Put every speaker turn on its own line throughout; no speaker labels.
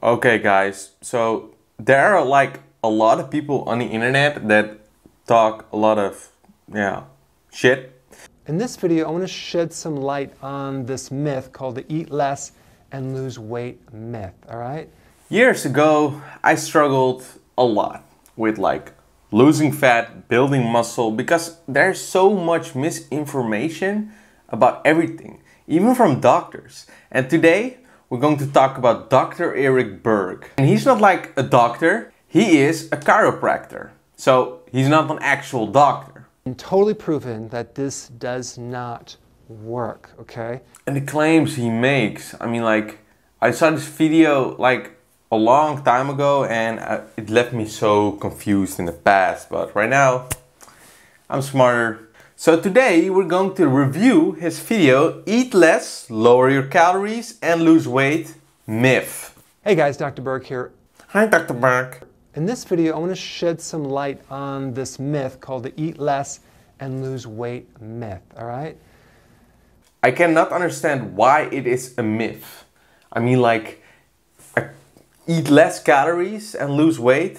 Okay guys, so there are like a lot of people on the internet that talk a lot of, shit.
In this video, I want to shed some light on this myth called the eat less and lose weight myth, all right?
Years ago, I struggled a lot with like losing fat, building muscle, because there's so much misinformation about everything, even from doctors. And today, we're going to talk about Dr. Berg. And he's not like a doctor, he is a chiropractor. So he's not an actual doctor.
And totally proven that this does not work, okay?
And the claims he makes, I mean, like, I saw this video like a long time ago and it left me so confused in the past, but right now I'm smarter. So today we're going to review his video, Eat Less, Lower Your Calories and Lose Weight Myth.
Hey guys, Dr. Berg here.
Hi Dr. Berg.
In this video, I want to shed some light on this myth called the eat less and lose weight myth, all right?
I cannot understand why it is a myth. I mean, like, eat less calories and lose weight.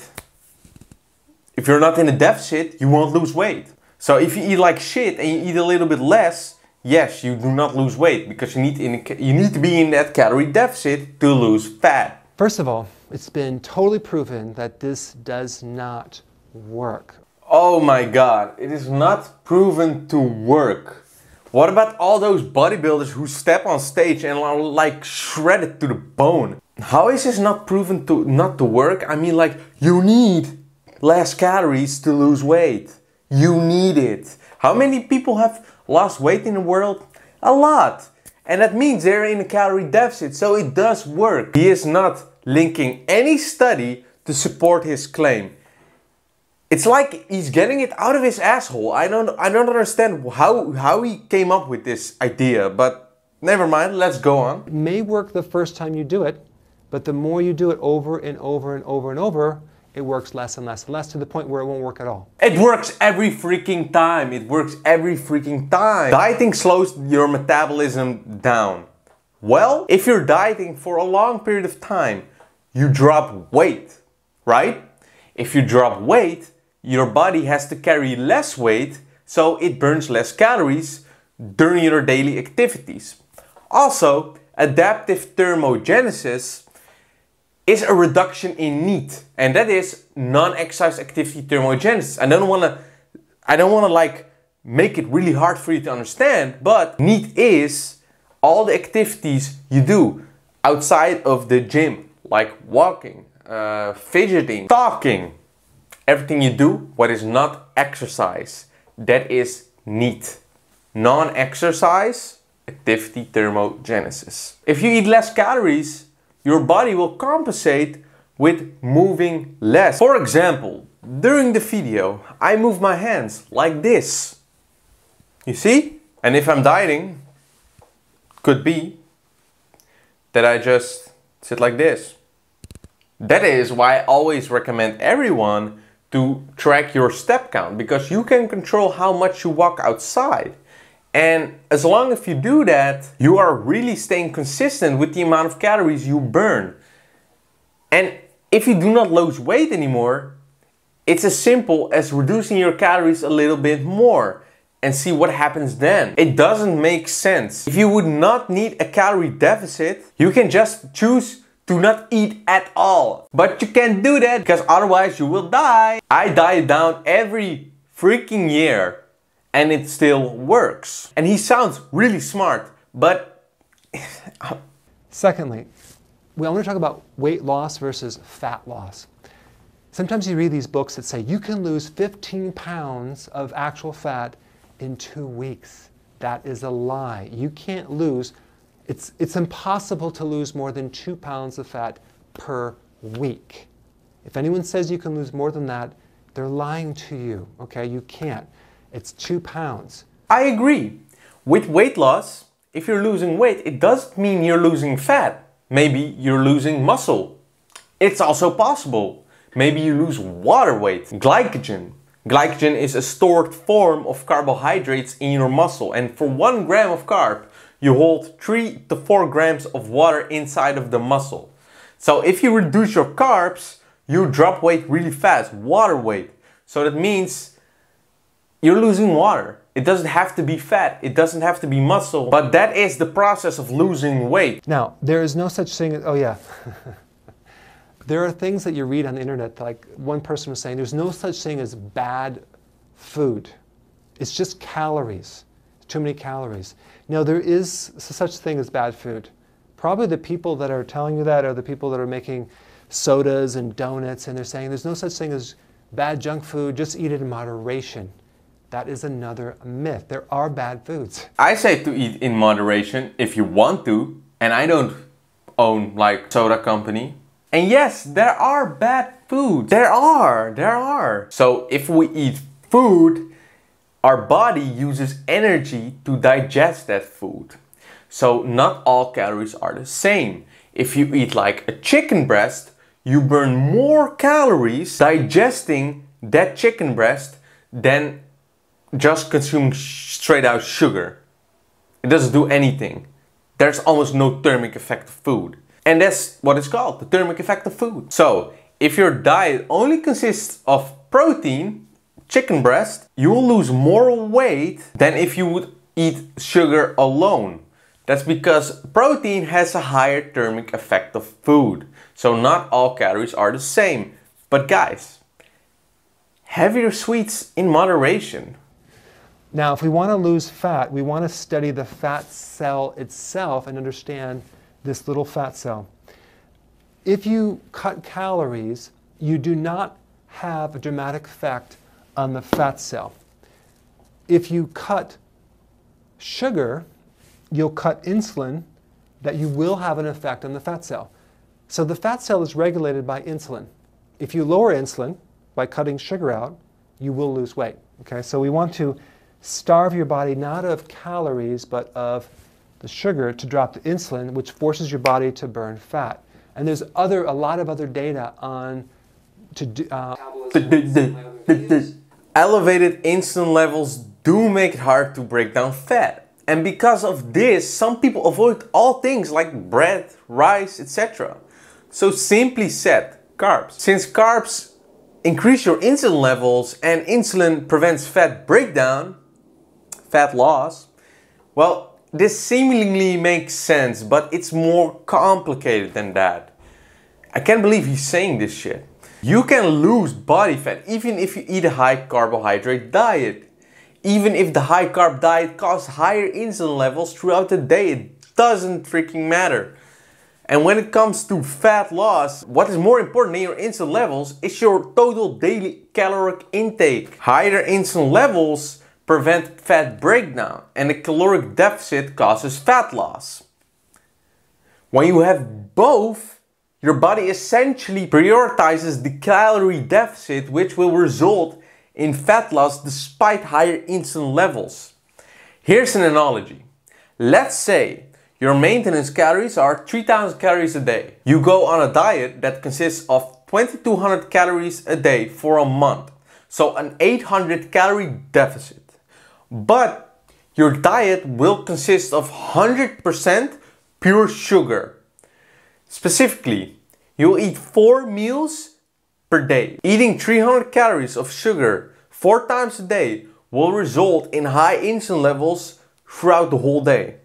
If you're not in a deficit, you won't lose weight. So if you eat like shit and you eat a little bit less, yes, you do not lose weight because you need to be in that calorie deficit to lose fat.
First of all, it's been totally proven that this does not work.
Oh my God, it is not proven to work. What about all those bodybuilders who step on stage and are like shredded to the bone? How is this not proven to not to work? I mean, like, you need less calories to lose weight. You need it. How many people have lost weight in the world? A lot. And that means they're in a calorie deficit, so it does work. He is not linking any study to support his claim. It's like he's getting it out of his asshole. I don't understand how he came up with this idea, but never mind, let's go on.
It may work the first time you do it, but the more you do it over and over and over and over, it works less and less and less to the point where it won't work at all.
It works every freaking time. It works every freaking time. Dieting slows your metabolism down. Well, if you're dieting for a long period of time, you drop weight, right? If you drop weight, your body has to carry less weight, so it burns less calories during your daily activities. Also, adaptive thermogenesis is a reduction in NEAT, and that is non-exercise activity thermogenesis. I don't want to like make it really hard for you to understand, but NEAT is all the activities you do outside of the gym, like walking, fidgeting, talking. Everything you do what is not exercise, that is NEAT. Non-exercise activity thermogenesis. If you eat less calories, your body will compensate with moving less. For example, during the video, I move my hands like this. You see? And if I'm dieting, could be that I just sit like this. That is why I always recommend everyone to track your step count, because you can control how much you walk outside. And as long as you do that, you are really staying consistent with the amount of calories you burn. And if you do not lose weight anymore, it's as simple as reducing your calories a little bit more and see what happens then. It doesn't make sense. If you would not need a calorie deficit, you can just choose to not eat at all. But you can't do that because otherwise you will die. I diet down every freaking year and it still works. And he sounds really smart, but...
Secondly, I want to talk about weight loss versus fat loss. Sometimes you read these books that say you can lose 15 pounds of actual fat in 2 weeks. That is a lie. You can't lose. It's impossible to lose more than 2 pounds of fat per week. If anyone says you can lose more than that, they're lying to you, okay? You can't. It's 2 pounds.
I agree. With weight loss, if you're losing weight, it doesn't mean you're losing fat. Maybe you're losing muscle. It's also possible. Maybe you lose water weight, glycogen. Glycogen is a stored form of carbohydrates in your muscle, and for 1 gram of carb, you hold 3 to 4 grams of water inside of the muscle. So if you reduce your carbs, you drop weight really fast, water weight. So that means you're losing water. It doesn't have to be fat, it doesn't have to be muscle, but that is the process of losing weight.
Now, there is no such thing as, oh yeah. There are things that you read on the internet, like one person was saying, there's no such thing as bad food. It's just calories, too many calories. No, there is such thing as bad food. Probably the people that are telling you that are the people that are making sodas and donuts, and they're saying there's no such thing as bad junk food, just eat it in moderation. That is another myth. There are bad foods.
I say to eat in moderation if you want to, and I don't own like soda company. And yes, there are bad foods. There are. So if we eat food, our body uses energy to digest that food. So not all calories are the same. If you eat like a chicken breast, you burn more calories digesting that chicken breast than just consuming straight out sugar. It doesn't do anything. There's almost no thermic effect of food. And that's what it's called, the thermic effect of food. So if your diet only consists of protein, chicken breast, you will lose more weight than if you would eat sugar alone. That's because protein has a higher thermic effect of food. So not all calories are the same. But guys, have your sweets in moderation.
Now, if we want to lose fat, we want to study the fat cell itself and understand this little fat cell. If you cut calories, you do not have a dramatic effect on the fat cell. If you cut sugar, you'll cut insulin, that you will have an effect on the fat cell. So the fat cell is regulated by insulin. If you lower insulin by cutting sugar out, you will lose weight. Okay, so we want to starve your body not of calories but of the sugar to drop the insulin, which forces your body to burn fat. And there's a lot of other data on
elevated insulin levels do make it hard to break down fat. And because of this, some people avoid all things like bread, rice, etc. So simply said, carbs. Since carbs increase your insulin levels and insulin prevents fat breakdown, fat loss, well, this seemingly makes sense, but it's more complicated than that. I can't believe he's saying this shit. You can lose body fat even if you eat a high carbohydrate diet. Even if the high carb diet causes higher insulin levels throughout the day, it doesn't freaking matter. And when it comes to fat loss, what is more important than your insulin levels is your total daily caloric intake. Higher insulin levels prevent fat breakdown, and a caloric deficit causes fat loss. When you have both, your body essentially prioritizes the calorie deficit, which will result in fat loss despite higher insulin levels. Here's an analogy. Let's say your maintenance calories are 3000 calories a day. You go on a diet that consists of 2200 calories a day for a month. So an 800 calorie deficit. But your diet will consist of 100% pure sugar. Specifically, you'll eat 4 meals per day. Eating 300 calories of sugar 4 times a day will result in high insulin levels throughout the whole day.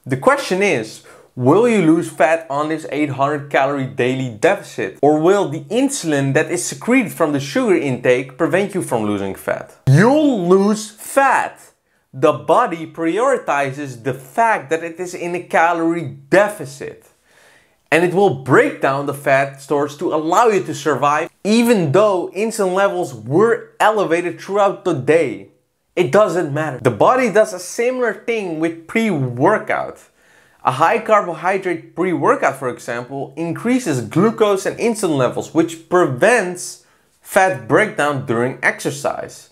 The question is, will you lose fat on this 800 calorie daily deficit? Or will the insulin that is secreted from the sugar intake prevent you from losing fat? You'll lose fat. The body prioritizes the fact that it is in a calorie deficit. And it will break down the fat stores to allow you to survive even though insulin levels were elevated throughout the day. It doesn't matter. The body does a similar thing with pre-workout. A high carbohydrate pre-workout, for example, increases glucose and insulin levels, which prevents fat breakdown during exercise.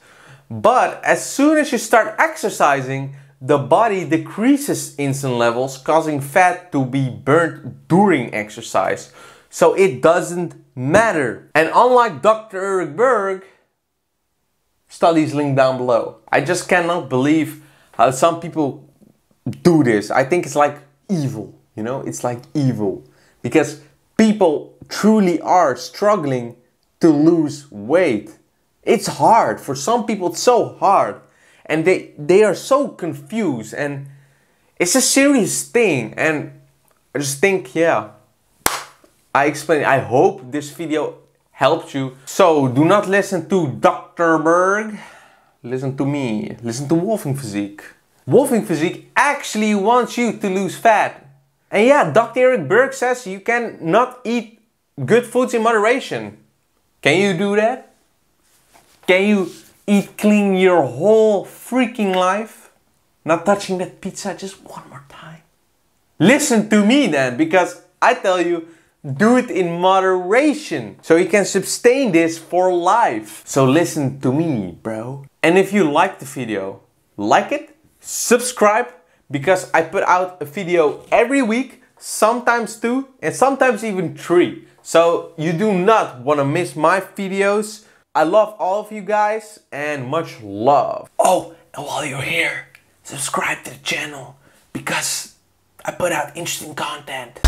But as soon as you start exercising, the body decreases insulin levels, causing fat to be burnt during exercise. So it doesn't matter. And unlike Dr. Berg, studies linked down below. I just cannot believe how some people do this. I think it's like evil, you know? It's like evil. Because people truly are struggling to lose weight. It's hard. For some people, it's so hard. And they are so confused. And it's a serious thing. And I just think, yeah, I explained. I hope this video helped you. So do not listen to Dr. Berg. Listen to me. Listen to WolfyHunts. WolfyHunts actually wants you to lose fat. And yeah, Dr. Berg says you can not eat good foods in moderation. Can you do that? Can you eat clean your whole freaking life? Not touching that pizza just one more time. Listen to me then, because I tell you, do it in moderation so you can sustain this for life. So listen to me, bro. And if you like the video, like it, subscribe, because I put out a video every week, sometimes 2 and sometimes even 3. So you do not want to miss my videos. I love all of you guys and much love. Oh, and while you're here, subscribe to the channel because I put out interesting content.